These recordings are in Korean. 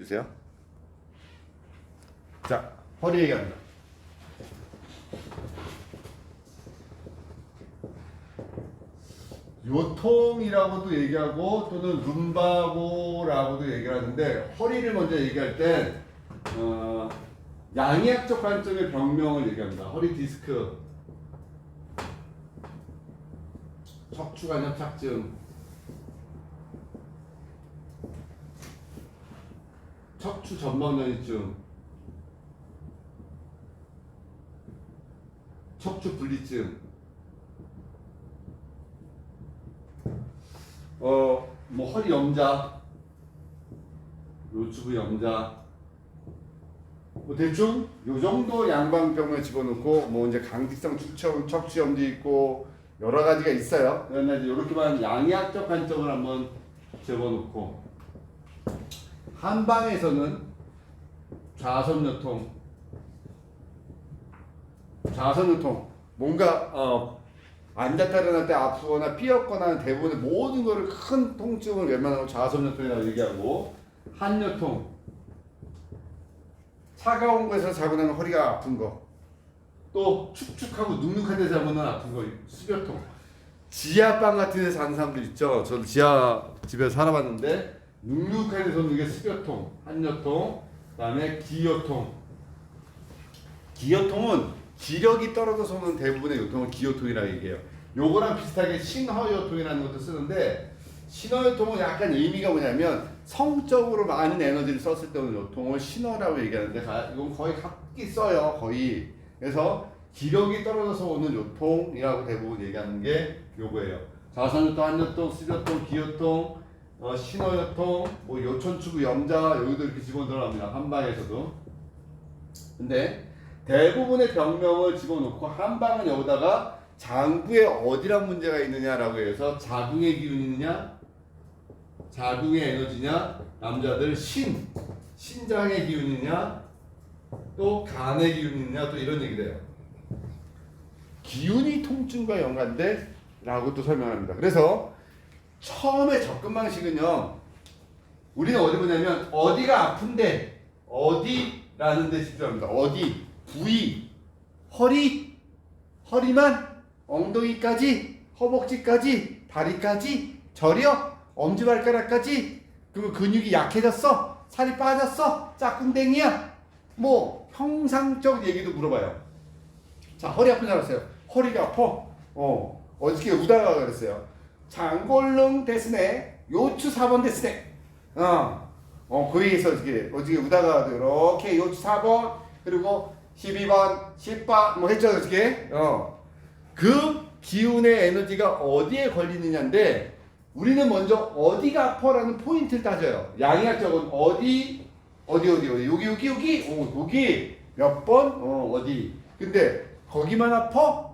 주세요. 자, 허리 얘기합니다. 요통이라고도 얘기하고 또는 룸바고라고도 얘기를 하는데, 허리를 먼저 얘기할 땐 양의학적 관점의 병명을 얘기합니다. 허리 디스크, 척추관 협착증, 척추 전방전이증, 척추 분리증, 뭐 허리 염자, 요추부 염자, 뭐 대충 요 정도 양방병을 집어넣고, 뭐 이제 강직성 척추 염도 있고 여러 가지가 있어요. 그러나 이제 이렇게만 양의학적 관점을 한번 집어넣고, 한방에서는 좌선요통, 뭔가 앉았다 일어날 때 아프거나 삐었거나 대부분의 모든 거를 큰 통증을 웬만하면 좌선요통이라고 얘기하고, 한요통, 차가운 곳에서 자고 나면 허리가 아픈 거, 또 축축하고 눅눅한 데 자고는 아픈 거, 수교통. 지하방 같은 데 사는 사람들 있죠. 저도 지하 집에서 살아봤는데 눅눅한 데서 오는 게 수교통, 한요통, 그 다음에 기요통. 기요통은 기력이 떨어져서 오는 대부분의 요통을 기요통이라고 얘기해요. 요거랑 비슷하게 신허요통이라는 것도 쓰는데, 신허요통은 약간 의미가 뭐냐면 성적으로 많은 에너지를 썼을 때 오는 요통을 신허라고 얘기하는데, 이건 거의 각기 써요. 거의. 그래서 기력이 떨어져서 오는 요통이라고 대부분 얘기하는 게 요거예요. 좌선요통, 한요통, 수교통, 기요통, 신허요통, 뭐 요천추부 염자, 여기도 이렇게 집어들어갑니다. 한방에서도. 근데 대부분의 병명을 집어넣고, 한방은 여기다가 장부에 어디란 문제가 있느냐라고 해서 자궁의 기운이 있느냐, 자궁의 에너지냐, 남자들 신장의 기운이 있느냐, 또 간의 기운이 있느냐, 또 이런 얘기를 해요. 기운이 통증과 연관돼 라고 또 설명합니다. 그래서 처음에 접근 방식은요, 우리는 어디 보냐면 어디가 아픈데, 어디라는 데 집중합니다. 어디, 부위, 허리만, 엉덩이까지, 허벅지까지, 다리까지, 저려, 엄지발가락까지, 그리고 근육이 약해졌어, 살이 빠졌어, 짝꿍댕이야, 뭐 형상적 얘기도 물어봐요. 자, 허리 아픈 줄 알았어요. 허리가 아파. 어저께 우다가 그랬어요. 장골릉 데스네, 요추 4번 데스네. 거기에서 어저께 우다가 이렇게 요추 4번, 그리고 12번, 10번 뭐 했죠, 어저께. 그 기운의 에너지가 어디에 걸리느냐인데, 우리는 먼저 어디가 아파라는 포인트를 따져요. 양의학적은 어디, 여기 몇 번, 어디. 근데 거기만 아파?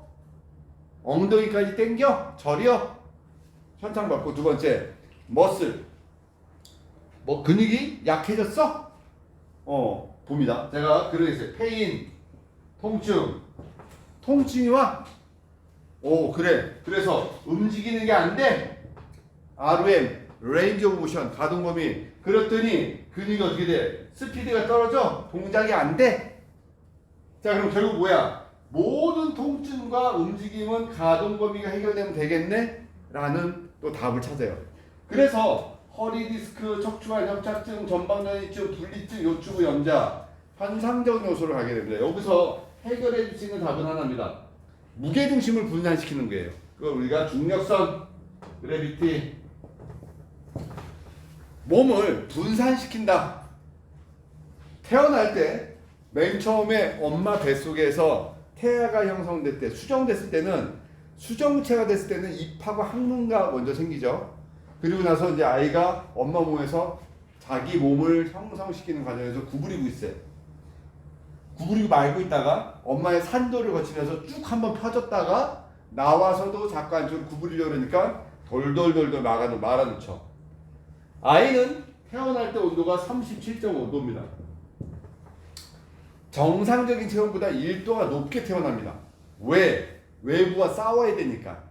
엉덩이까지 땡겨? 저려? 현상받고. 두 번째, 머슬. 뭐 근육이 약해졌어? 봅니다. 제가 그러겠어요. 페인, 통증이 와? 그래. 그래서 움직이는 게 안 돼? RM, range of motion, 가동 범위. 그랬더니 근육이 어떻게 돼? 스피드가 떨어져? 동작이 안 돼? 자, 그럼 결국 뭐야? 모든 통증과 움직임은 가동 범위가 해결되면 되겠네? 라는 또 답을 찾아요. 그래서 허리 디스크, 척추관 협착증, 전방전이증, 분리증, 요추부 염자, 환상적 요소를 가게 됩니다. 여기서 해결해 줄 수 있는 답은 하나입니다. 무게중심을 분산시키는 거예요. 그걸 우리가 중력선, 그래비티, 몸을 분산시킨다. 태어날 때 맨 처음에 엄마 뱃속에서 태아가 형성될 때, 수정됐을 때는, 수정체가 됐을 때는 입하고 항문가 먼저 생기죠. 그리고 나서 이제 아이가 엄마 몸에서 자기 몸을 형성시키는 과정에서 구부리고 있어요. 구부리고 말고 있다가 엄마의 산도를 거치면서 쭉 한번 펴졌다가 나와서도 자꾸 안쪽으로 구부리려고 그러니까 돌돌돌돌 말아놓죠. 아이는 태어날 때 온도가 37.5도입니다. 정상적인 체온보다 1도가 높게 태어납니다. 왜? 외부와 싸워야 되니까.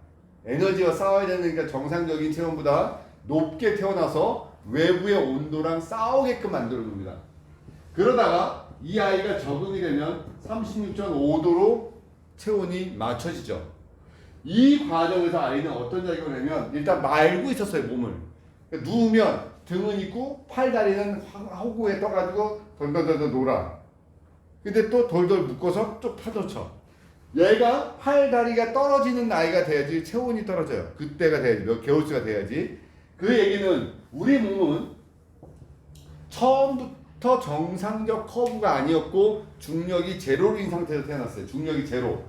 에너지와 싸워야 되니까 정상적인 체온보다 높게 태어나서 외부의 온도랑 싸우게끔 만들어 놉니다. 그러다가 이 아이가 적응이 되면 36.5도로 체온이 맞춰지죠. 이 과정에서 아이는 어떤 작용을 하면 일단 말고 있었어요, 몸을. 그러니까 누우면 등은 있고 팔다리는 허구에 떠가지고 던던던던 놀아. 근데 또 돌돌 묶어서 쭉 파도쳐. 얘가 팔다리가 떨어지는 나이가 돼야지 체온이 떨어져요. 그때가 돼야지, 몇 개월수가 돼야지. 그 얘기는 우리 몸은 처음부터 정상적 커브가 아니었고 중력이 제로인 상태에서 태어났어요. 중력이 제로.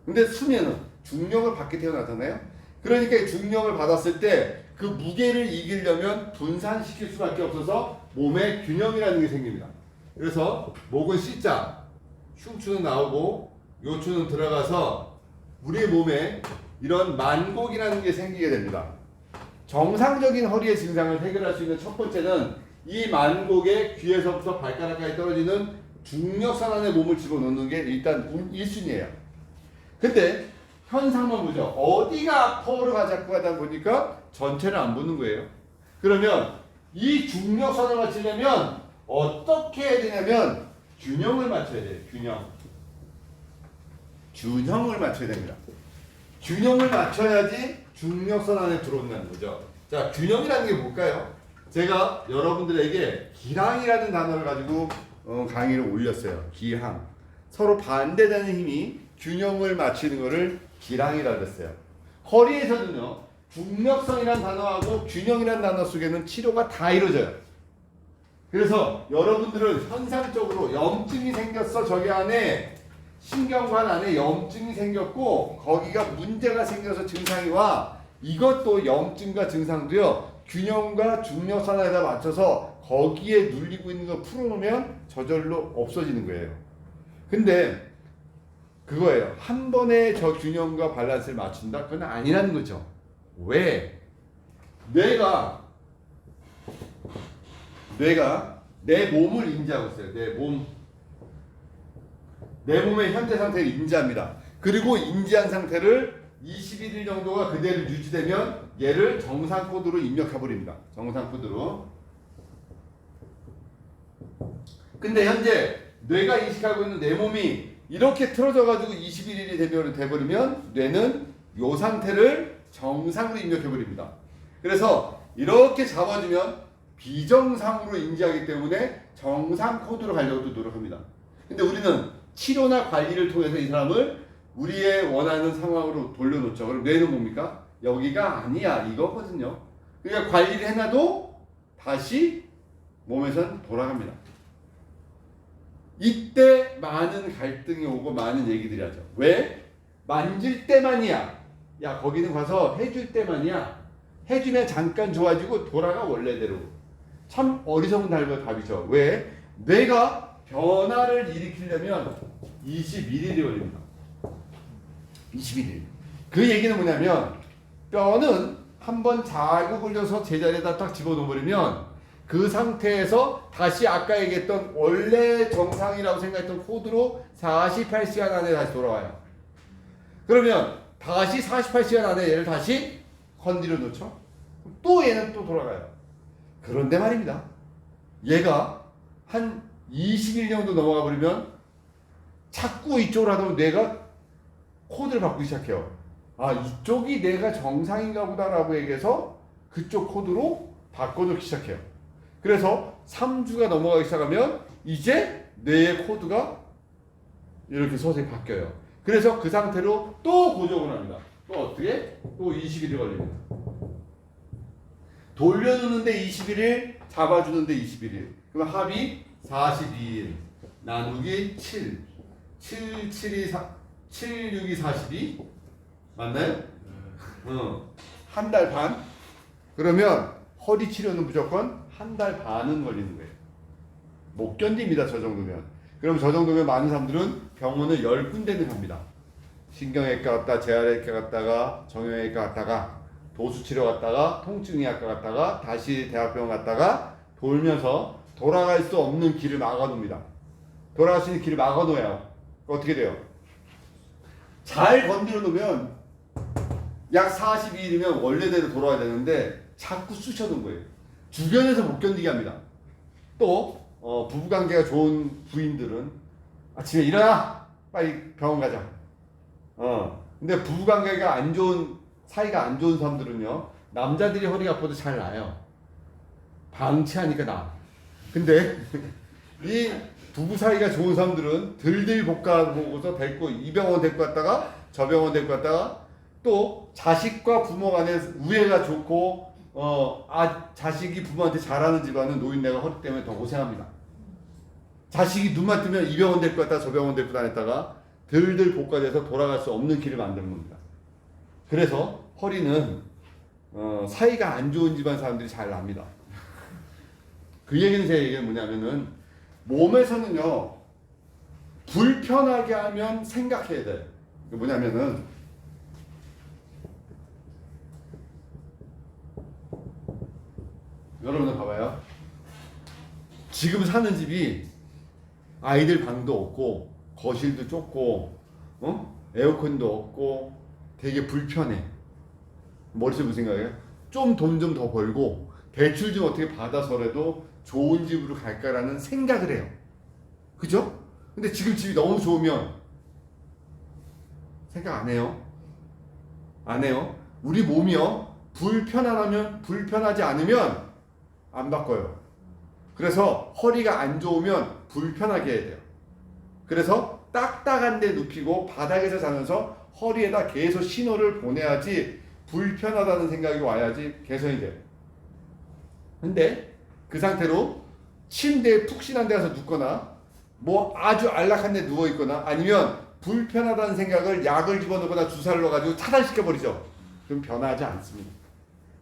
근데 수면은 중력을 받게 태어나잖아요. 그러니까 중력을 받았을 때 그 무게를 이기려면 분산시킬 수밖에 없어서 몸에 균형이라는 게 생깁니다. 그래서 목은 C자, 흉추는 나오고 요추는 들어가서 우리 몸에 이런 만곡이라는 게 생기게 됩니다. 정상적인 허리의 증상을 해결할 수 있는 첫 번째는 이 만곡에 귀에서부터 발가락까지 떨어지는 중력선 안에 몸을 집어넣는 게 일단 1순위예요. 근데 현상만 보죠. 어디가 아파를 자꾸 하다 보니까 전체를 안 보는 거예요. 그러면 이 중력선을 맞추려면 어떻게 해야 되냐면 균형을 맞춰야 돼요. 균형을 맞춰야 됩니다. 균형을 맞춰야지 중력선 안에 들어온다는 거죠. 자, 균형이라는 게 뭘까요? 제가 여러분들에게 기항이라는 단어를 가지고 강의를 올렸어요. 기항. 서로 반대되는 힘이 균형을 맞추는 것을 기항이라고 했어요. 허리에서는요, 중력선이라는 단어하고 균형이라는 단어 속에는 치료가 다 이루어져요. 그래서 여러분들은 현상적으로 염증이 생겼어. 저기 안에 신경관 안에 염증이 생겼고 거기가 문제가 생겨서 증상이 와. 이것도 염증과 증상도요, 균형과 중력선에다 맞춰서 거기에 눌리고 있는 거 풀어놓으면 저절로 없어지는 거예요. 근데 그거예요. 한 번에 저 균형과 밸런스를 맞춘다? 그건 아니라는 거죠. 왜? 뇌가 내 몸을 인지하고 있어요. 내 몸의 현재 상태를 인지합니다. 그리고 인지한 상태를 21일 정도가 그대로 유지되면 얘를 정상 코드로 입력해버립니다. 정상 코드로. 근데 현재 뇌가 인식하고 있는 내 몸이 이렇게 틀어져가지고 21일이 돼버리면 뇌는 이 상태를 정상으로 입력해버립니다. 그래서 이렇게 잡아주면 비정상으로 인지하기 때문에 정상 코드로 가려고 노력합니다. 근데 우리는 치료나 관리를 통해서 이 사람을 우리의 원하는 상황으로 돌려놓죠. 그럼 뇌는 뭡니까? 여기가 아니야, 이거거든요. 그러니까 관리를 해놔도 다시 몸에선 돌아갑니다. 이때 많은 갈등이 오고 많은 얘기들이 하죠. 왜? 만질 때만이야. 야, 거기는 가서 해줄 때만이야. 해주면 잠깐 좋아지고 돌아가 원래대로. 참 어리석은 답이죠. 왜? 뇌가 변화를 일으키려면 21일이 걸립니다. 21일. 그 얘기는 뭐냐면 뼈는 한번 자극을 줘서 제자리에다 딱 집어넣어버리면 그 상태에서 다시 아까 얘기했던 원래 정상이라고 생각했던 코드로 48시간 안에 다시 돌아와요. 그러면 다시 48시간 안에 얘를 다시 건드려 놓죠. 또 얘는 또 돌아가요. 그런데 말입니다. 얘가 한 20일 정도 넘어가 버리면 자꾸 이쪽으로 하다 보면 뇌가 코드를 바꾸기 시작해요. 아, 이쪽이 내가 정상인가 보다라고 얘기해서 그쪽 코드로 바꿔놓기 시작해요. 그래서 3주가 넘어가기 시작하면 이제 뇌의 코드가 이렇게 서서히 바뀌어요. 그래서 그 상태로 또 고정을 합니다. 또 어떻게? 또 20일이 걸립니다. 돌려주는데 21일, 잡아주는데 21일. 그럼 합이 42일 나누기 7. 7, 6이 42. 맞나요? 한 달 반? 그러면 허리 치료는 무조건 한 달 반은 걸리는 거예요. 못 견딥니다, 저 정도면. 그럼 저 정도면 많은 사람들은 병원을 10군데는 갑니다. 신경외과 갔다, 재활외과 갔다가, 정형외과 갔다가, 도수치료 갔다가, 통증의학과 갔다가, 다시 대학병원 갔다가 돌면서 돌아갈 수 없는 길을 막아놓습니다. 돌아갈 수 있는 길을 막아놓아요. 어떻게 돼요? 잘 건드려 놓으면 약 42일이면 원래대로 돌아와야 되는데 자꾸 쑤셔놓은 거예요. 주변에서 못 견디게 합니다. 또 부부관계가 좋은 부인들은 아침에 일어나 빨리 병원 가자. 근데 부부관계가 안 좋은 사이가 안 좋은 사람들은요 남자들이 허리가 아파도 잘 나아요. 방치하니까 나. 근데 이 부부 사이가 좋은 사람들은 들들 볶아 보고서 데리고 이 병원 데리고 갔다가 저 병원 데리고 갔다가 또 자식과 부모 간에 우애가 좋고 자식이 부모한테 잘하는 집안은 노인네가 허리 때문에 더 고생합니다. 자식이 눈만 뜨면 이 병원 데리고 갔다가 저 병원 데리고 다녔다가 들들 볶아져서 돌아갈 수 없는 길을 만드는 겁니다. 그래서 허리는 사이가 안 좋은 집안 사람들이 잘 납니다. 그 얘기는 제 얘기는 뭐냐면은 몸에서는요 불편하게 하면 생각해야 돼요. 뭐냐면은 여러분들 봐봐요. 지금 사는 집이 아이들 방도 없고 거실도 좁고 에어컨도 없고 되게 불편해. 머릿속에 무슨 생각이에요? 좀 돈 좀 더 벌고 대출 좀 어떻게 받아서라도 좋은 집으로 갈까라는 생각을 해요. 그죠? 근데 지금 집이 너무 좋으면 생각 안 해요. 안 해요. 우리 몸이요 불편하면 불편하지 않으면 안 바꿔요. 그래서 허리가 안 좋으면 불편하게 해야 돼요. 그래서 딱딱한 데 눕히고 바닥에서 자면서 허리에다 계속 신호를 보내야지 불편하다는 생각이 와야지 개선이 돼요. 근데 그 상태로 침대에 푹신한 데 가서 눕거나 뭐 아주 안락한 데 누워있거나 아니면 불편하다는 생각을 약을 집어넣거나 주사를 넣어가지고 차단시켜버리죠. 그럼 변하지 않습니다.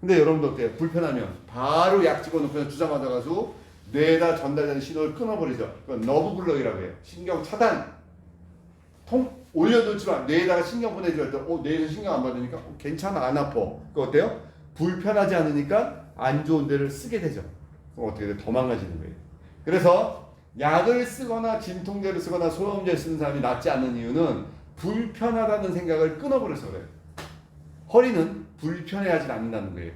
근데 여러분들 어때요? 불편하면 바로 약 집어넣거나 주사 맞아가지고 뇌에다 전달되는 신호를 끊어버리죠. 그건 너브블럭이라고 해요. 신경 차단. 올려놓지만 뇌에다가 신경 보내주려 할 때 뇌에서 신경 안 받으니까 괜찮아 안 아파. 그거 어때요? 불편하지 않으니까 안 좋은 데를 쓰게 되죠. 그럼 어떻게 돼? 더 망가지는 거예요. 그래서 약을 쓰거나 진통제를 쓰거나 소염제를 쓰는 사람이 낫지 않는 이유는 불편하다는 생각을 끊어버려서 그래요. 허리는 불편해하지 않는다는 거예요.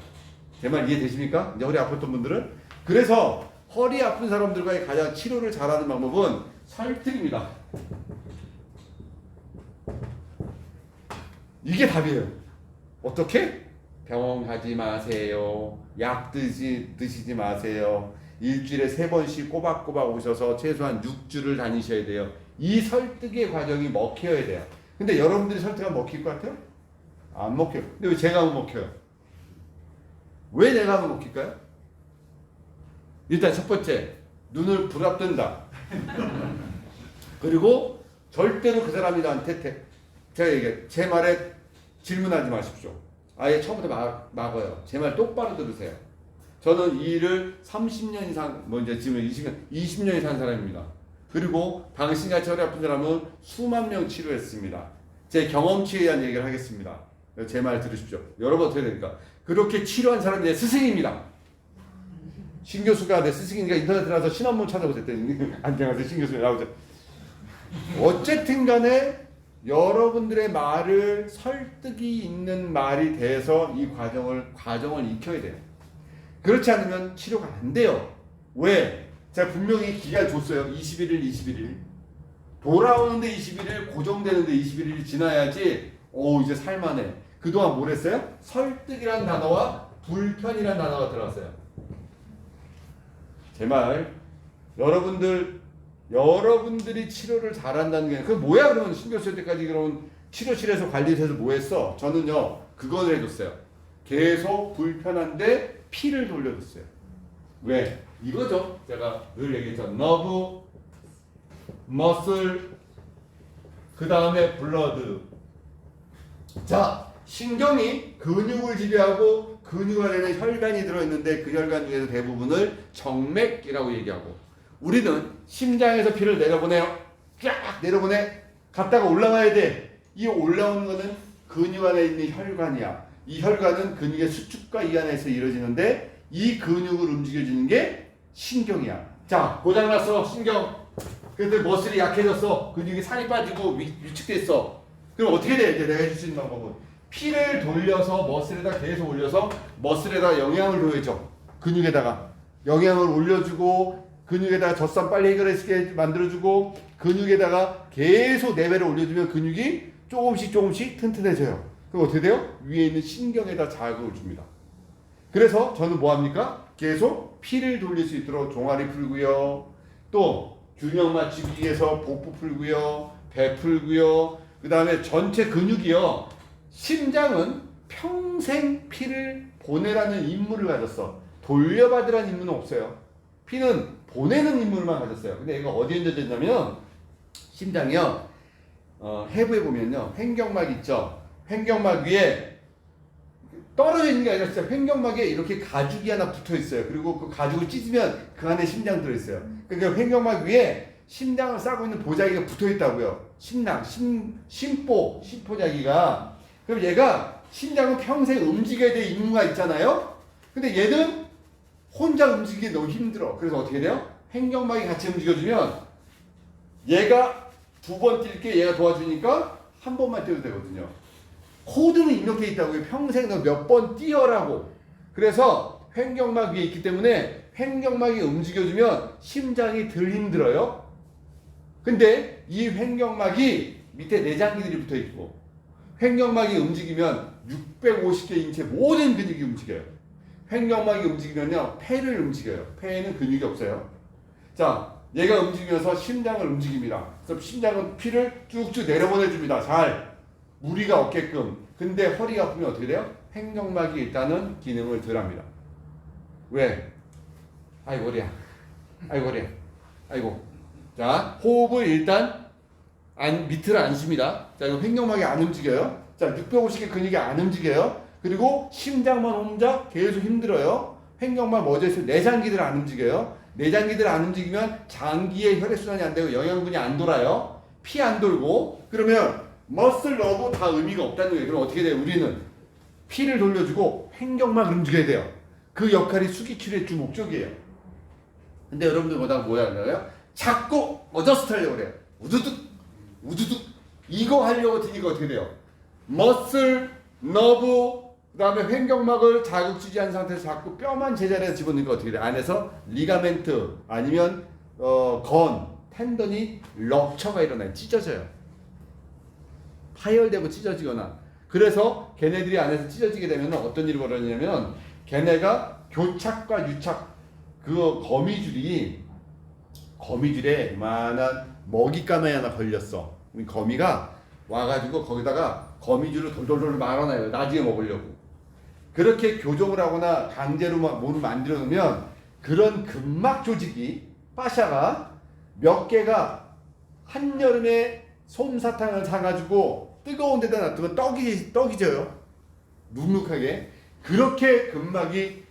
제 말 이해되십니까? 이제 허리 아팠던 분들은. 그래서 허리 아픈 사람들과의 가장 치료를 잘하는 방법은 설득입니다. 이게 답이에요. 어떻게? 병원 가지 마세요. 약 드시지 마세요. 일주일에 3번씩 꼬박꼬박 오셔서 최소한 6주를 다니셔야 돼요. 이 설득의 과정이 먹혀야 돼요. 근데 여러분들이 설득하면 먹힐 것 같아요? 안 먹혀요. 근데 왜 제가 하면 먹혀요? 왜 내가 하면 먹힐까요? 일단 첫 번째, 눈을 부릅뜬다. 그리고 절대로 그 사람이 나한테 제가 얘기해요. 제 말에 질문하지 마십시오. 아예 처음부터 막아요. 제 말 똑바로 들으세요. 저는 이 일을 30년 이상, 이제 지금 20년 이상 한 사람입니다. 그리고 당신같이 허리 아픈 사람은 수만 명 치료했습니다. 제 경험치에 대한 얘기를 하겠습니다. 제 말 들으십시오. 여러분 어떻게 됩니까? 그렇게 치료한 사람이 내 스승입니다. 신 교수가 내 스승이니까 인터넷에 들어가서 신원문 찾아보세요. 안녕하세요. 신 교수님 나오죠. 어쨌든 간에 여러분들의 말을 설득이 있는 말이 돼서 이 과정을 익혀야 돼요. 그렇지 않으면 치료가 안 돼요. 왜? 제가 분명히 기간 줬어요. 21일. 돌아오는데 21일, 고정되는데 21일이 지나야지 이제 살만해. 그동안 뭘 했어요? 설득이란 단어와 불편이란 단어가 들어갔어요. 제 말, 여러분들이 치료를 잘한다는 게, 그 뭐야 그러면 신교수 때까지 그러면 치료실에서 관리해서 뭐 했어? 저는요, 그걸 해줬어요. 계속 불편한데 피를 돌려줬어요. 왜? 이거죠. 제가 늘 얘기했죠. 너브, 머슬, 그 다음에 블러드. 자, 신경이 근육을 지배하고 근육 안에는 혈관이 들어있는데 그 혈관 중에서 대부분을 정맥이라고 얘기하고, 우리는 심장에서 피를 내려보내요. 쫙 내려보내. 갔다가 올라와야 돼. 이 올라오는 거는 근육 안에 있는 혈관이야. 이 혈관은 근육의 수축과 이완에서 이루어지는데 이 근육을 움직여주는 게 신경이야. 자, 고장났어 신경. 근데 머슬이 약해졌어. 근육이 살이 빠지고 위축됐어. 그럼 어떻게 돼? 이제 내가 해줄 수 있는 방법은 피를 돌려서 머슬에다 계속 올려서 머슬에다 영향을 줘야죠. 근육에다가 영양을 올려주고 근육에다가 젖산 빨리 해결하게 만들어주고 근육에다가 계속 레벨을 올려주면 근육이 조금씩 튼튼해져요. 그럼 어떻게 돼요? 위에 있는 신경에다 자극을 줍니다. 그래서 저는 뭐합니까? 계속 피를 돌릴 수 있도록 종아리 풀고요. 또 균형 맞추기 위해서 복부 풀고요. 배 풀고요. 그 다음에 전체 근육이요. 심장은 평생 피를 보내라는 임무를 가졌어. 돌려받으라는 임무는 없어요. 피는 보내는 임무만 가졌어요. 근데 얘가 어디에 연결되냐면 심장이요. 해부에 보면요. 횡격막 있죠. 횡격막 위에 떨어져 있는 게 아니라 진짜 횡격막에 이렇게 가죽이 하나 붙어 있어요. 그리고 그 가죽을 찢으면 그 안에 심장 들어 있어요. 그러니까 횡격막 위에 심장을 싸고 있는 보자기가 붙어 있다고요. 심포자기가. 그럼 얘가 심장은 평생 움직여야 될 임무가 있잖아요. 근데 얘는 혼자 움직이기 너무 힘들어. 그래서 어떻게 돼요? 횡격막이 같이 움직여주면 얘가 2번 뛸게 얘가 도와주니까 한 번만 뛰어도 되거든요. 코드는 입력되어 있다고요. 평생 너 몇 번 뛰어라고. 그래서 횡격막 위에 있기 때문에 횡격막이 움직여주면 심장이 덜 힘들어요. 근데 이 횡격막이 밑에 내장기들이 붙어있고 횡격막이 움직이면 650개 인체 모든 근육이 움직여요. 횡격막이 움직이면요 폐를 움직여요. 폐에는 근육이 없어요. 자, 얘가 움직이면서 심장을 움직입니다. 그래서 심장은 피를 쭉쭉 내려보내줍니다. 잘 무리가 없게끔. 근데 허리가 아프면 어떻게 돼요? 횡격막이 일단은 기능을 덜 합니다. 왜? 아이고 허리야. 아이고 허리야. 아이고. 자, 호흡을 일단 밑을 안 쉽니다. 자, 이거 횡격막이 안 움직여요. 자, 650개 근육이 안 움직여요. 그리고 심장만 혼자 계속 힘들어요. 횡격막 멎어 있어요. 내장기들 안 움직여요. 내장기들 안 움직이면 장기의 혈액순환이 안 되고 영양분이 안 돌아요. 피 안 돌고. 그러면 머슬 러브 다 의미가 없다는 거예요. 그럼 어떻게 돼요? 우리는 피를 돌려주고 횡격막을 움직여야 돼요. 그 역할이 수기치료의 주 목적이에요. 근데 여러분들 뭐야 하나요? 자꾸 어저스트 하려고 그래요. 우두둑 이거 하려고 드니까 어떻게 돼요? 머슬, 너브, 그 다음에 횡격막을 자극 주지 않은 상태에서 자꾸 뼈만 제자리에 집어넣으니까 어떻게 돼요? 안에서 리가멘트 아니면 텐던이 럭처가 일어나요. 찢어져요. 파열되고 찢어지거나. 그래서 걔네들이 안에서 찢어지게 되면 어떤 일이 벌어지냐면 걔네가 교착과 유착 그 거미줄에 이만한 먹잇감에 하나 걸렸어. 거미가 와가지고 거기다가 거미줄을 돌돌돌 말아놔요. 나중에 먹으려고. 그렇게 교정을 하거나 강제로 몸을 만들어 놓으면 그런 근막 조직이 파샤가 몇 개가 한여름에 솜사탕을 사가지고 뜨거운 데다 놔두면 떡이 져요. 눅눅하게. 그렇게 근막이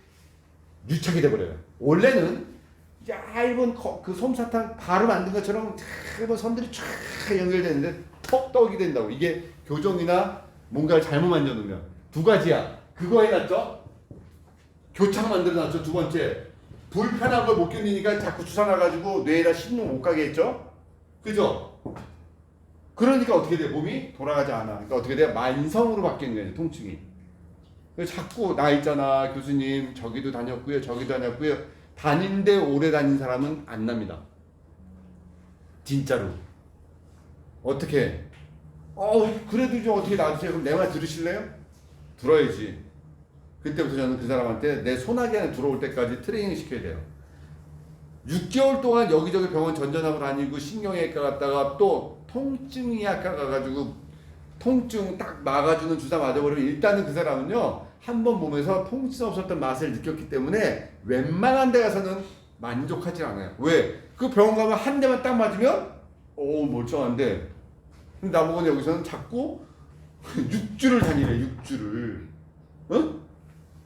유착이 돼버려요. 원래는 얇은 그 솜사탕 바로 만든 것처럼 얇은 선들이 쫙 연결되는데 떡이 된다고. 이게 교정이나 뭔가를 잘못 만져놓으면. 두 가지야. 그거 해놨죠? 교착 만들어놨죠. 두 번째. 불편한 걸 못 견디니까 자꾸 주사 놔가지고 뇌에다 신경 못 가게 했죠? 그죠? 그러니까 어떻게 돼? 몸이 돌아가지 않아. 그러니까 어떻게 돼? 만성으로 바뀌는 거예요. 통증이. 자꾸 나 있잖아. 교수님 저기도 다녔고요. 저기도 다녔고요. 다닌데 오래 다닌 사람은 안 납니다. 진짜로. 어떻게? 그래도 좀 어떻게 놔주세요. 그럼 내 말 들으실래요? 들어야지. 그때부터 저는 그 사람한테 내 손아귀 안에 들어올 때까지 트레이닝 시켜야 돼요. 6개월 동안 여기저기 병원 전전하고 다니고 신경외과 갔다가 또 통증의학과 가가지고 통증 딱 막아주는 주사 맞아버리면 일단은 그 사람은요 한 번 몸에서 통증 없었던 맛을 느꼈기 때문에 웬만한 데 가서는 만족하지 않아요. 왜? 그 병원 가면 한 대만 딱 맞으면 멀쩡한데 근데 나보고 여기서는 자꾸 6주를 다니래. 6주를.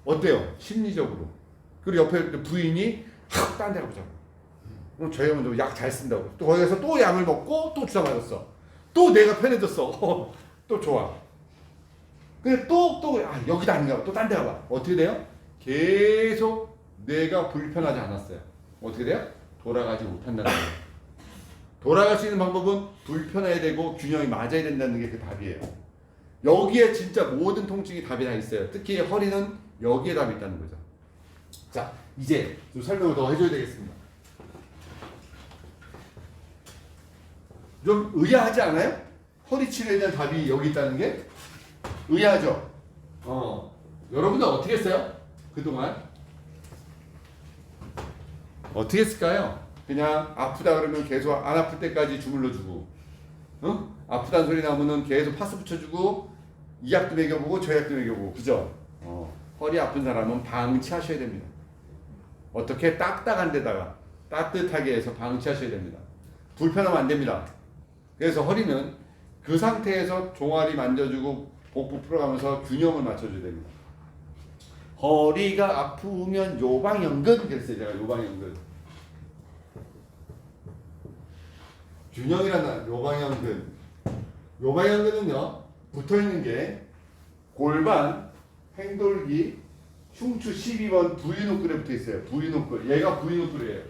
어때요? 심리적으로. 그리고 옆에 부인이 딴 데 가보자고. 저희 어머니도 약 잘 쓴다고. 또 거기 가서 또 약을 먹고 또 주사 맞았어. 또 내가 편해졌어. 또 좋아. 근데 여기도 아닌가 봐. 또 딴 데 가봐. 어떻게 돼요? 계속 뇌가 불편하지 않았어요. 어떻게 돼요? 돌아가지 못한다는 거예요. 돌아갈 수 있는 방법은 불편해야 되고 균형이 맞아야 된다는 게 그 답이에요. 여기에 진짜 모든 통증이 답이 다 있어요. 특히 허리는 여기에 답이 있다는 거죠. 자, 이제 좀 설명을 더 해줘야 되겠습니다. 좀 의아하지 않아요? 허리 치료에 대한 답이 여기 있다는 게 의아하죠? 여러분들 어떻게 했어요? 그동안 어떻게 했을까요? 그냥 아프다 그러면 계속 안 아플 때까지 주물러주고, 아프다는 소리 나면은 계속 파스 붙여주고, 이 약도 먹여보고 저 약도 먹여보고, 그죠? 허리 아픈 사람은 방치하셔야 됩니다. 어떻게 딱딱한 데다가 따뜻하게 해서 방치하셔야 됩니다. 불편하면 안 됩니다. 그래서 허리는 그 상태에서 종아리 만져주고 복부 풀어가면서 균형을 맞춰줘야 됩니다. 허리가 아프면 요방연근 그랬어요. 제가 요방연근. 균형이라는 요방연근. 요방연근은요, 붙어있는 게 골반, 행돌기, 흉추 12번 V노클에 붙어있어요. V노클. 얘가 V노클이에요.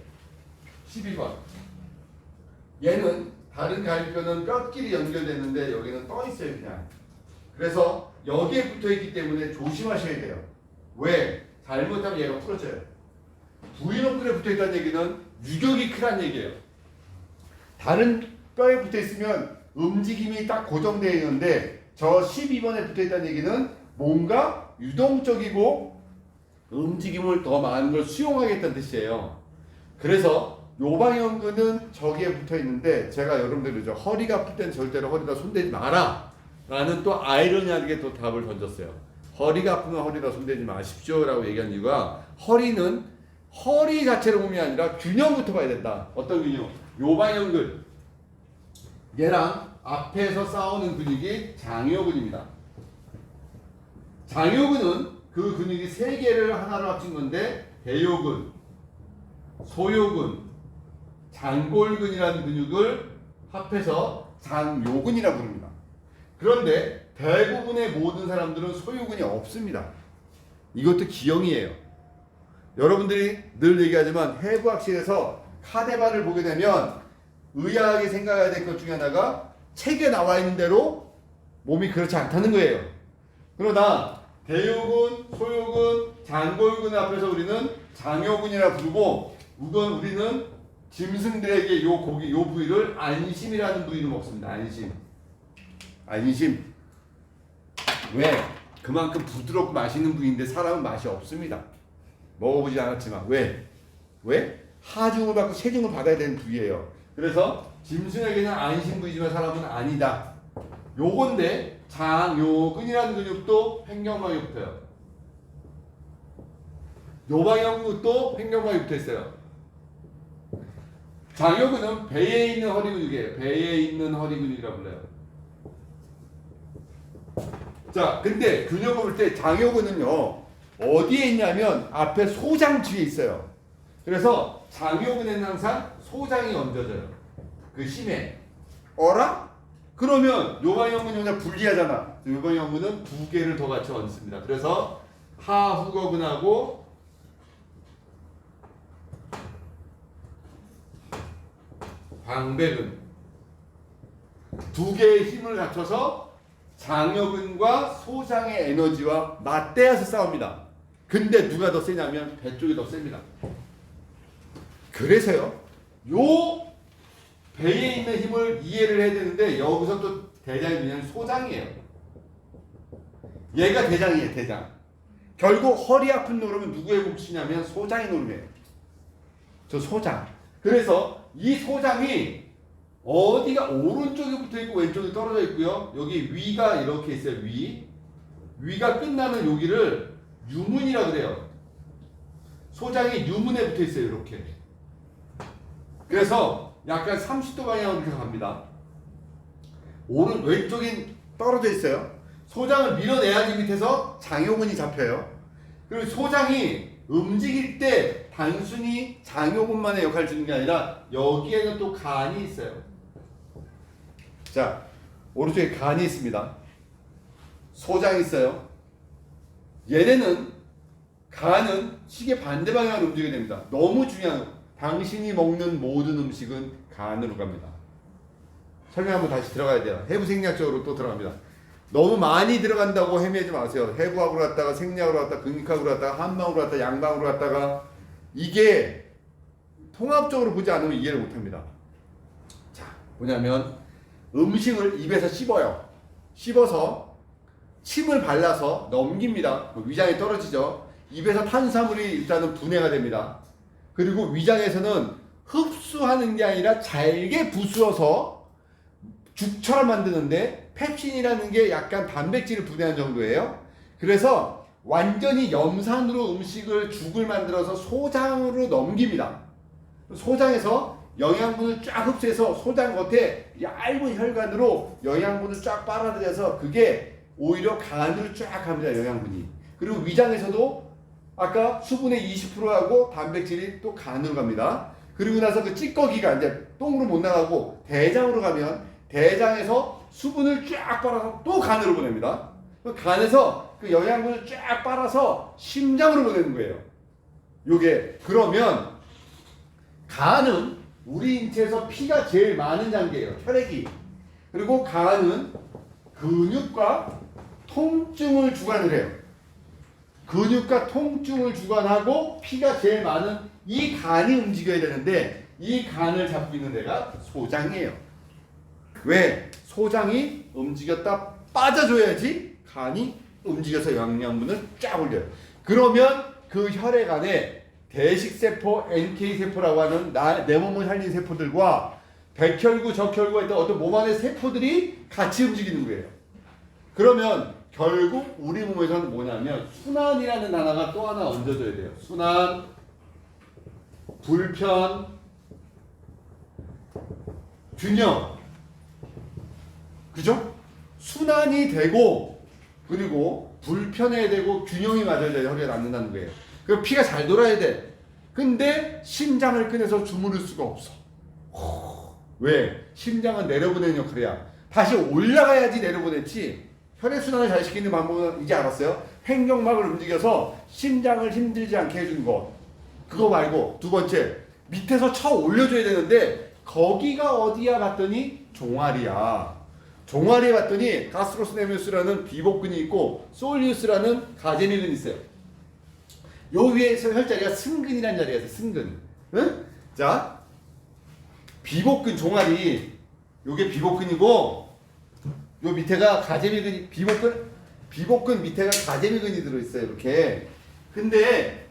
12번. 얘는 다른 갈비뼈는 뼈끼리 연결되는데 여기는 떠있어요, 그냥. 그래서 여기에 붙어있기 때문에 조심하셔야 돼요. 왜? 잘못하면 얘가 풀어져요. V노클에 붙어있다는 얘기는 유격이 크다는 얘기예요. 다른 뼈에 붙어있으면 움직임이 딱 고정되어 있는데 저 12번에 붙어있다는 얘기는 뭔가 유동적이고 움직임을 더 많은 걸 수용하겠다는 뜻이에요. 그래서 요방연근은 저기에 붙어있는데 제가 여러분들 이제 허리가 아플 땐 절대로 허리다 손대지 마라 라는 또 아이러니하게 또 답을 던졌어요. 허리가 아프면 허리다 손대지 마십시오 라고 얘기한 이유가 허리는 허리 자체로 보면 아니라 균형부터 봐야 된다. 어떤 균형? 요방연근 얘랑 앞에서 싸우는 근육이 장요근입니다. 장요근은 그 근육이 세 개를 하나로 합친 건데 대요근, 소요근, 장골근이라는 근육을 합해서 장요근이라고 부릅니다. 그런데 대부분의 모든 사람들은 소요근이 없습니다. 이것도 기형이에요. 여러분들이 늘 얘기하지만 해부학실에서 카데바를 보게 되면 의아하게 생각해야 될 것 중에 하나가 책에 나와 있는 대로 몸이 그렇지 않다는 거예요. 그러나 대요근, 소요근, 장골근 앞에서 우리는 장요근이라 부르고 우리는 짐승들에게 요 고기, 요 부위를 안심이라는 부위로 먹습니다. 안심. 안심. 왜? 그만큼 부드럽고 맛있는 부위인데 사람은 맛이 없습니다. 먹어보지 않았지만. 왜? 하중을 받고 체중을 받아야 되는 부위예요. 그래서 짐승에게는 안심 부위지만 사람은 아니다. 요건데 장요근이라는 근육도 횡격막에 붙어요. 요방연근도 횡격막에 붙어 있어요. 장요근은 배에 있는 허리 근육이에요. 배에 있는 허리 근육이라고 불러요. 자, 근데 균형을 볼 때 장요근은요 어디에 있냐면 앞에 소장 뒤에 있어요. 그래서 장요근에는 항상 소장이 얹어져요. 그 심에. 어라? 그러면 요방연근이 그냥 불리하잖아. 요방연근은 두 개를 더 같이 얹습니다. 그래서 하후거근하고 광배근 두 개의 힘을 갖춰서 장요근과 소장의 에너지와 맞대어서 싸웁니다. 근데 누가 더 세냐면 배 쪽이 더 셉니다. 그래서요, 요 배에 있는 힘을 이해를 해야 되는데 여기서 또 대장이 그냥 소장이에요. 얘가 대장이에요, 대장. 결국 허리 아픈 노름은 누구의 몫이냐면 소장의 노름이에요. 저 소장. 그래서 이 소장이 어디가 오른쪽에 붙어 있고 왼쪽에 떨어져 있고요. 여기 위가 이렇게 있어요. 위가 끝나면 여기를 유문이라 그래요. 소장이 유문에 붙어 있어요. 이렇게. 그래서 약간 30도 방향으로 이렇게 갑니다. 왼쪽이 떨어져 있어요. 소장을 밀어내야지 밑에서 장요근이 잡혀요. 그리고 소장이 움직일 때 단순히 장요근만의 역할을 주는 게 아니라 여기에는 또 간이 있어요. 자, 오른쪽에 간이 있습니다. 소장이 있어요. 간은 시계 반대 방향으로 움직이게 됩니다. 너무 중요한 거. 당신이 먹는 모든 음식은 간으로 갑니다. 설명 한번 다시 들어가야 돼요. 해부생리학적으로 또 들어갑니다. 너무 많이 들어간다고 헤매지 마세요. 해부학으로 갔다가 생리학으로 갔다가 근육학으로 갔다가 한방으로 갔다가 양방으로 갔다가 이게 통합적으로 보지 않으면 이해를 못합니다. 자, 뭐냐면 음식을 입에서 씹어요. 씹어서 침을 발라서 넘깁니다. 위장에 떨어지죠. 입에서 탄수화물이 일단은 분해가 됩니다. 그리고 위장에서는 흡수하는 게 아니라 잘게 부수어서 죽처럼 만드는데 펩신이라는 게 약간 단백질을 분해한 정도예요. 그래서 완전히 염산으로 음식을 죽을 만들어서 소장으로 넘깁니다. 소장에서 영양분을 쫙 흡수해서 소장 겉에 얇은 혈관으로 영양분을 쫙 빨아들여서 그게 오히려 간으로 쫙 갑니다. 영양분이. 그리고 위장에서도 아까 수분의 20%하고 단백질이 또 간으로 갑니다. 그리고 나서 그 찌꺼기가 이제 똥으로 못 나가고 대장으로 가면 대장에서 수분을 쫙 빨아서 또 간으로 보냅니다. 간에서 그 영양분을 쫙 빨아서 심장으로 보내는 거예요. 요게 그러면 간은 우리 인체에서 피가 제일 많은 장기예요. 혈액이. 그리고 간은 근육과 통증을 주관을 해요. 근육과 통증을 주관하고 피가 제일 많은 이 간이 움직여야 되는데 이 간을 잡고 있는 데가 소장이에요. 왜? 소장이 움직였다 빠져줘야지 간이 움직여서 영양분을 쫙 올려요. 그러면 그 혈액 안에 대식세포, NK세포라고 하는 내 몸을 살리는 세포들과 백혈구, 적혈구가 있던 어떤 몸 안의 세포들이 같이 움직이는 거예요. 그러면 결국 우리 몸에서는 뭐냐면 순환이라는 단어가 또 하나 얹어줘야 돼요. 순환, 불편, 균형. 그죠? 순환이 되고 그리고 불편해야 되고 균형이 맞아야 돼요. 혈액이 낫는다는 거예요. 그럼 피가 잘 돌아야 돼. 근데 심장을 꺼내서 주무를 수가 없어. 왜? 심장은 내려보내는 역할이야. 다시 올라가야지 내려보냈지. 혈액순환을 잘 시키는 방법은 이제 알았어요. 횡격막을 움직여서 심장을 힘들지 않게 해주는 것. 그거 말고 두 번째, 밑에서 쳐 올려줘야 되는데 거기가 어디야 봤더니 종아리야. 종아리에 봤더니 가스트로스네미우스라는 비복근이 있고 솔리우스라는 가제미근이 있어요. 요 위에서 혈자리가 승근이라는 자리가 있어요. 승근. 응? 자, 비복근 종아리, 요게 비복근이고 요 밑에가 가제미근이, 비복근 밑에가 가제미근이 들어있어요. 이렇게. 근데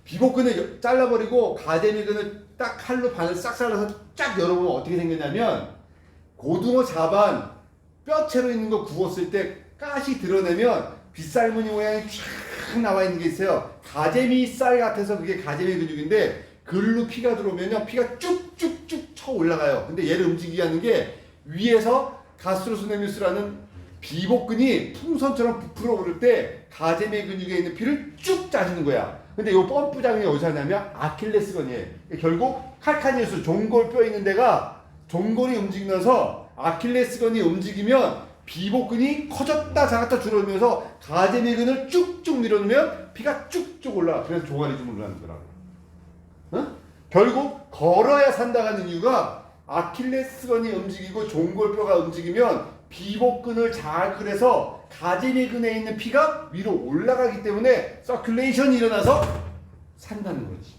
비복근을 잘라버리고 가제미근을 딱 칼로 반을 싹 잘라서 쫙 열어보면 어떻게 생겼냐면 고등어 자반 뼈채로 있는 거 구웠을 때 가시 드러내면 빗살무늬 모양이 쫙 나와 있는 게 있어요. 가재미 쌀 같아서 그게 가재미 근육인데 글로 피가 들어오면요 피가 쭉쭉쭉 쳐 올라가요. 근데 얘를 움직이게 하는 게 위에서 가스트로스네미우스라는 비복근이 풍선처럼 부풀어 오를 때 가재미 근육에 있는 피를 쭉 짜주는 거야. 근데 이 펌프장이 어디서 하냐면 아킬레스건이에요. 결국 칼카니우스 종골뼈 있는 데가 종골이 움직이면서 아킬레스건이 움직이면 비복근이 커졌다 작았다 줄어들면서 가제미근을 쭉쭉 밀어넣으면 피가 쭉쭉 올라가. 그래서 종아리 주물러가는 거라고. 어? 결국 걸어야 산다는 이유가 아킬레스건이 움직이고 종골뼈가 움직이면 비복근을 잘 그래서 가제미근에 있는 피가 위로 올라가기 때문에 서큘레이션이 일어나서 산다는 거지.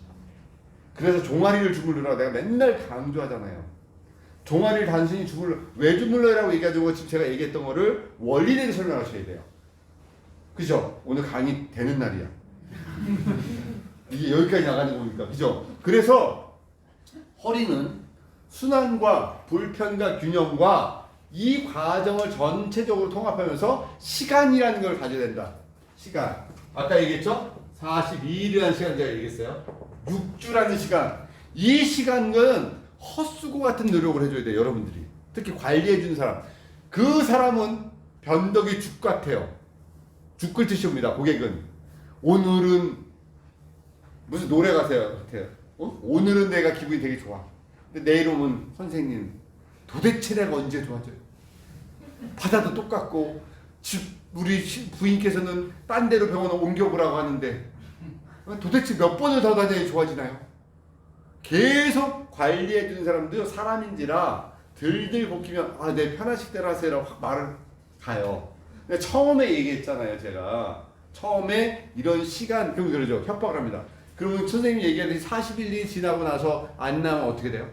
그래서 종아리를 주물르라고 내가 맨날 강조하잖아요. 종아리를 단순히 왜 주물러라고 얘기하자고 지금 제가 얘기했던 거를 원리대로 설명하셔야 돼요. 그죠? 오늘 강의 되는 날이야. 이게 여기까지 나가는 거니까. 그죠? 그래서 허리는 순환과 불편과 균형과 이 과정을 전체적으로 통합하면서 시간이라는 걸 가져야 된다. 시간. 아까 얘기했죠? 42일이라는 시간 제가 얘기했어요. 6주라는 시간. 이 시간은 헛수고 같은 노력을 해줘야 돼요. 여러분들이. 특히 관리해주는 사람. 그 사람은 변덕이 죽 같아요. 죽 끓듯이 옵니다. 고객은. 오늘은 무슨 노래 같아요. 어? 오늘은 내가 기분이 되게 좋아. 근데 내일 오면 선생님 도대체 내가 언제 좋아져요? 바다도 똑같고 우리 부인께서는 딴 데로 병원을 옮겨보라고 하는데 도대체 몇 번을 더 다녀야 좋아지나요? 계속 관리해주는 사람도 사람인지라 들들 볶이면 내 편하식 대로 하세요라고 확 말을 가요. 근데 처음에 얘기했잖아요, 제가. 처음에 이런 시간, 그럼 그러죠. 협박을 합니다. 그러면 선생님이 얘기하듯이 40일이 지나고 나서 안 나면 어떻게 돼요?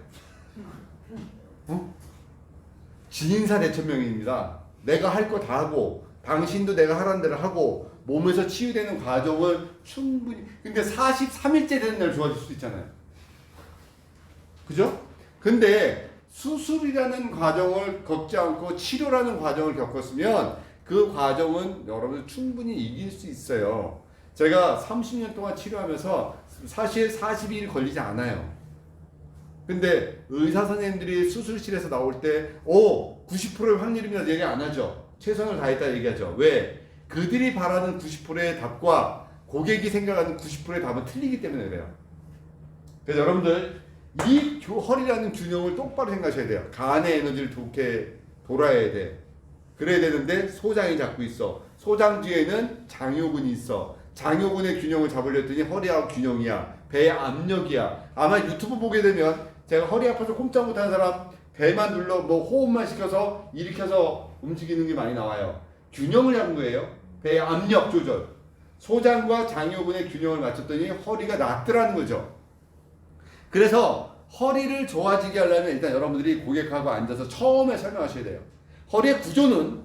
진인사 대천명입니다. 내가 할 거 다 하고, 당신도 내가 하라는 대로 하고, 몸에서 치유되는 과정을 충분히, 근데 43일째 되는 날 좋아질 수도 있잖아요. 그죠? 근데 수술이라는 과정을 겪지 않고 치료라는 과정을 겪었으면 그 과정은 여러분 충분히 이길 수 있어요. 제가 30년 동안 치료하면서 사실 40일 걸리지 않아요. 근데 의사 선생님들이 수술실에서 나올 때 90%의 확률입니다 얘기 안 하죠. 최선을 다했다 얘기하죠. 왜? 그들이 바라는 90%의 답과 고객이 생각하는 90%의 답은 틀리기 때문에 그래요. 그래서 여러분들 이 허리라는 균형을 똑바로 생각하셔야 돼요. 간의 에너지를 좋게 돌아야 돼. 그래야 되는데 소장이 잡고 있어. 소장 뒤에는 장요근이 있어. 장요근의 균형을 잡으려 했더니 허리하고 균형이야. 배의 압력이야. 아마 유튜브 보게 되면 제가 허리 아파서 꼼짝 못하는 사람 배만 눌러 뭐 호흡만 시켜서 일으켜서 움직이는 게 많이 나와요. 균형을 잡은 거예요. 배의 압력 조절. 소장과 장요근의 균형을 맞췄더니 허리가 낫더라는 거죠. 그래서 허리를 좋아지게 하려면 일단 여러분들이 고객하고 앉아서 처음에 설명하셔야 돼요. 허리의 구조는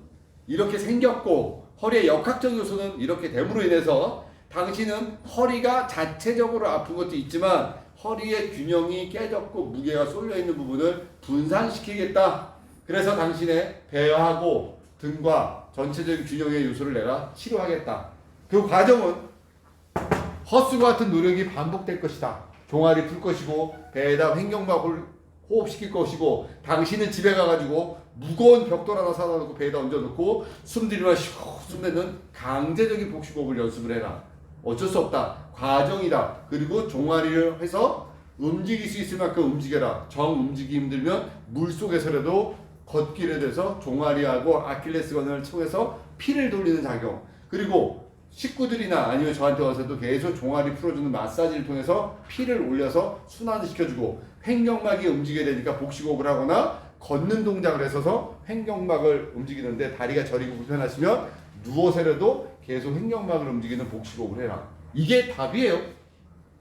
이렇게 생겼고 허리의 역학적 요소는 이렇게 됨으로 인해서 당신은 허리가 자체적으로 아픈 것도 있지만 허리의 균형이 깨졌고 무게가 쏠려 있는 부분을 분산시키겠다. 그래서 당신의 배하고 등과 전체적인 균형의 요소를 내가 치료하겠다. 그 과정은 헛수고 같은 노력이 반복될 것이다. 종아리 풀 것이고 배에다 횡격막을 호흡시킬 것이고 당신은 집에 가가지고 무거운 벽돌 하나 사다 놓고 배에다 얹어놓고 숨 들이면 숨 내는 강제적인 복식호흡을 연습을 해라. 어쩔 수 없다. 과정이다. 그리고 종아리를 해서 움직일 수 있을 만큼 움직여라. 정 움직이기 힘들면 물속에서라도 걷기를 해서 종아리하고 아킬레스건을 통해서 피를 돌리는 작용. 그리고 식구들이나 아니면 저한테 와서도 계속 종아리 풀어주는 마사지를 통해서 피를 올려서 순환을 시켜주고 횡격막이 움직여야 되니까 복식호흡을 하거나 걷는 동작을 해서 횡격막을 움직이는데 다리가 저리고 불편하시면 누워서라도 계속 횡격막을 움직이는 복식호흡을 해라. 이게 답이에요.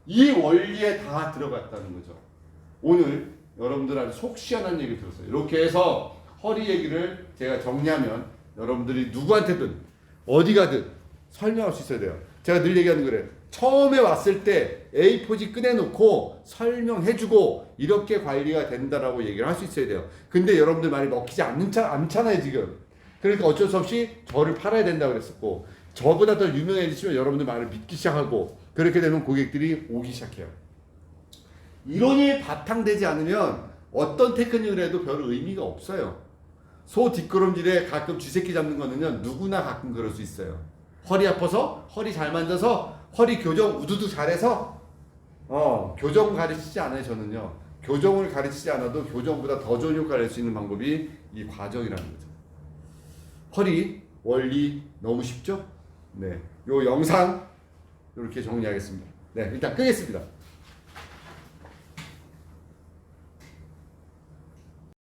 이 원리에 다 들어갔다는 거죠. 오늘 여러분들한테 속 시원한 얘기 들었어요. 이렇게 해서 허리 얘기를 제가 정리하면 여러분들이 누구한테든 어디 가든 설명할 수 있어야 돼요. 제가 늘 얘기하는 거래요. 처음에 왔을 때 A4지 꺼내놓고 설명해주고 이렇게 관리가 된다라고 얘기를 할 수 있어야 돼요. 근데 여러분들 말이 먹히지 않잖아요 지금. 그러니까 어쩔 수 없이 저를 팔아야 된다고 그랬었고 저보다 더 유명해지시면 여러분들 말을 믿기 시작하고 그렇게 되면 고객들이 오기 시작해요. 이론이 바탕되지 않으면 어떤 테크닉을 해도 별 의미가 없어요. 소 뒷걸음질에 가끔 쥐새끼 잡는 거는요 누구나 가끔 그럴 수 있어요. 허리 아파서 허리 잘 만져서 허리 교정 우두두 잘해서 교정 가르치지 않아요. 저는요 교정을 가르치지 않아도 교정보다 더 좋은 효과를 낼 수 있는 방법이 이 과정이라는 거죠. 허리 원리 너무 쉽죠? 네, 요 영상 이렇게 정리하겠습니다. 네, 일단 끄겠습니다.